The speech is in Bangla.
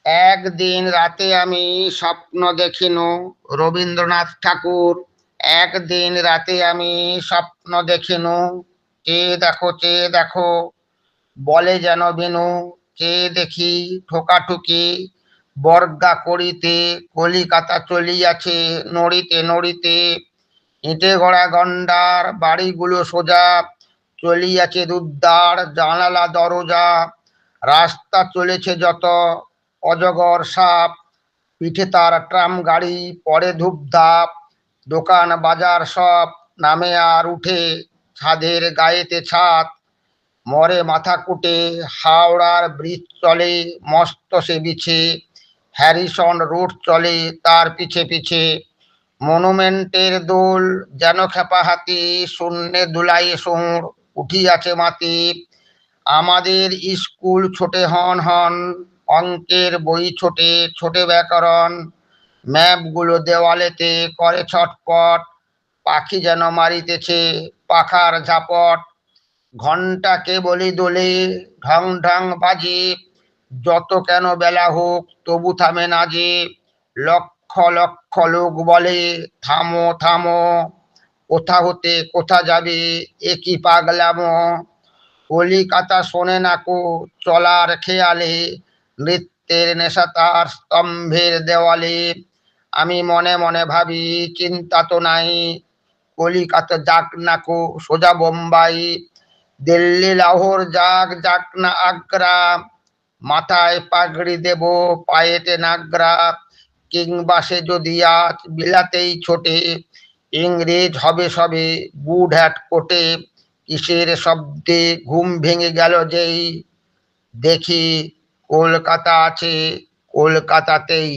একদিন রাতে আমি স্বপ্ন দেখিনু। রবীন্দ্রনাথ ঠাকুর। একদিন রাতে আমি স্বপ্ন দেখিনু, চেয়ে দেখো চেয়ে দেখো, বলে যেন বিনু, চেয়ে দেখি ঠোকাঠুকি বর্গা করিতে, কলিকাতা চলিয়াছে নড়িতে নড়িতে, ইটে গড়া গন্ডার বাড়িগুলো সোজা, চলিয়াছে দুদ্দার জানালা দরজা, রাস্তা চলেছে যত অজগর সাপ, পিঠে তার ট্রাম গাড়ি পরে ধূপধাপ, দোকান বাজার সব নামে আর উঠে, ছাদের গায়েতে ছাদ, মরে মাথা কুটে, হাওড়ার ব্রিজ চলে মস্ত সে বিছে, হ্যারিসন রোড চলে তার পিছে পিছে, মনুমেন্টের দোল যেন খেপা হাতি, শূন্যে দুলাই সুর উঠিয়াছে মাতি, আমাদের স্কুল ছোটে হন হন, অঙ্কের বই ছোটে ছোটে ব্যাকরণ, ম্যাপগুলো দেওয়ালেতে করে ছটপট, পাখি যেন মারিতেছে পাখার ঝাপট, ঘন্টা কেবলি দোলে ঢং ঢং বাজে, যত কেন বেলা হোক তবু থামে না যে, লক্ষ লক্ষ লোক বলে থামো থামো, কোথা হতে কোথা যাবে একই পাগলামো, কলিকাতা শোনে নাকো চলার খেয়ালে, নৃত্যের নেশা তার স্তম্ভের দেওয়ালে, আমি মনে মনে ভাবি চিন্তা তো নাই, কলিকাতা যাক নাকো সোজা বোম্বাই, দিল্লি লাহোর যাক যাক না আগ্রা, মাথায় পাগড়ি দেব পায়েতে নাগরা, কিংবা সে যদি আজ বিলাতেই ছোটে, ইংরেজ হবে সবে বুট হ্যাট কোটে, কিসের শব্দে ঘুম ভেঙে গেল যেই, দেখি কলকাতা আছে কলকাতাতেই।